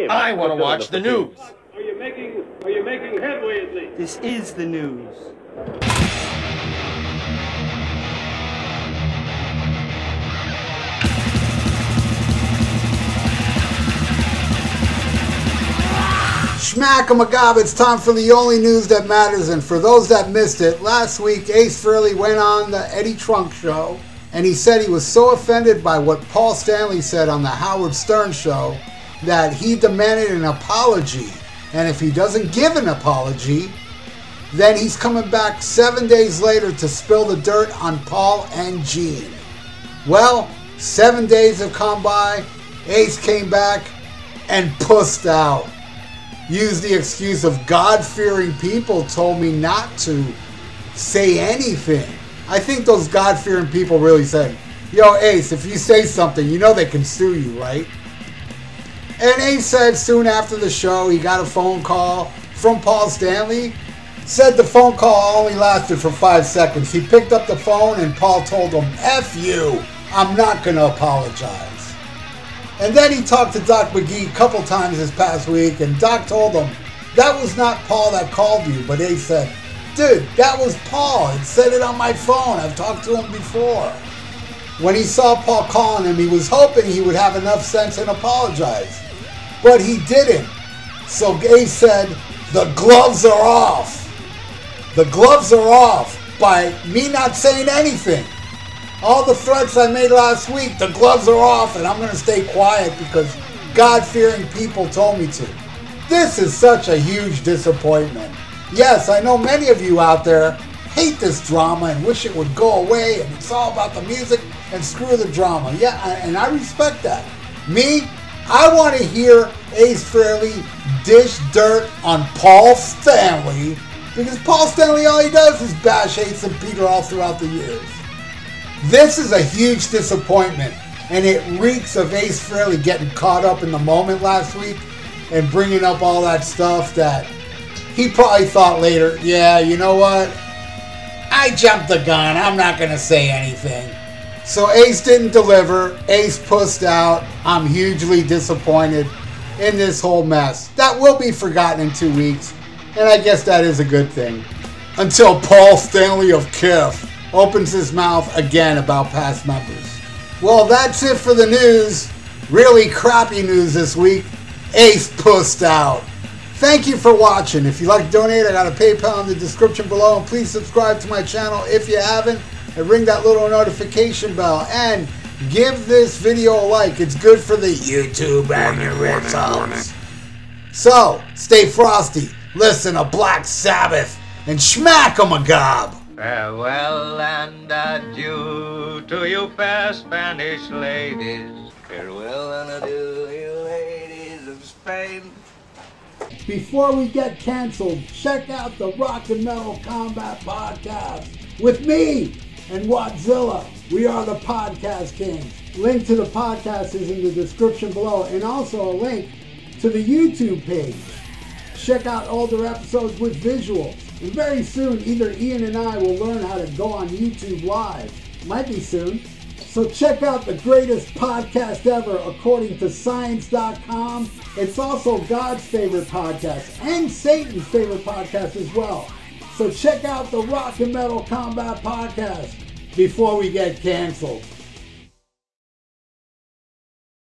I want to watch the news. Are you making headway at least? This is the news. Schmack-a-magab, it's time for the only news that matters, and for those that missed it, last week Ace Frehley went on the Eddie Trunk show, and he said he was so offended by what Paul Stanley said on the Howard Stern show that he demanded an apology, and if he doesn't give an apology, then he's coming back 7 days later to spill the dirt on Paul and Gene. Well, 7 days have come by, Ace came back and pussed out. Used the excuse of God-fearing people told me not to say anything. I think those God-fearing people really said, yo, Ace, if you say something, you know they can sue you, right? And Ace said soon after the show, he got a phone call from Paul Stanley. Said the phone call only lasted for 5 seconds. He picked up the phone and Paul told him, F you, I'm not going to apologize. And then he talked to Doc McGee a couple times this past week, and Doc told him, that was not Paul that called you. But Ace said, dude, that was Paul. It said it on my phone. I've talked to him before. When he saw Paul calling him, he was hoping he would have enough sense and apologize. But he didn't. So Ace said, the gloves are off. The gloves are off by me not saying anything. All the threats I made last week, the gloves are off, and I'm going to stay quiet because God-fearing people told me to. This is such a huge disappointment. Yes, I know many of you out there hate this drama and wish it would go away, and it's all about the music and screw the drama. Yeah, and I respect that. Me, I want to hear Ace Frehley dish dirt on Paul Stanley, because Paul Stanley, all he does is bash Ace and Peter all throughout the years. This is a huge disappointment, and it reeks of Ace Frehley getting caught up in the moment last week and bringing up all that stuff that he probably thought later, yeah, you know what? I jumped the gun. I'm not going to say anything. So Ace didn't deliver. Ace pussed out. I'm hugely disappointed in this whole mess. That will be forgotten in 2 weeks, and I guess that is a good thing. Until Paul Stanley of KIF opens his mouth again about past members. Well, that's it for the news. Really crappy news this week. Ace pussed out. Thank you for watching. If you'd like to donate, I got a PayPal in the description below. And please subscribe to my channel if you haven't. And ring that little notification bell. And give this video a like. It's good for the YouTube algorithms. So, stay frosty. Listen to Black Sabbath. And schmack-a-magab. Farewell and adieu to you fair Spanish ladies. Farewell and adieu, you ladies of Spain. Before we get canceled, check out the Rock and Metal Combat Podcast with me and Wattzilla. We are the Podcast Kings. Link to the podcast is in the description below, and also a link to the YouTube page. Check out older episodes with visuals. And very soon, either Ian and I will learn how to go on YouTube Live. Might be soon. So check out the greatest podcast ever according to Science.com. It's also God's favorite podcast and Satan's favorite podcast as well. So check out the Rock and Metal Combat Podcast before we get canceled.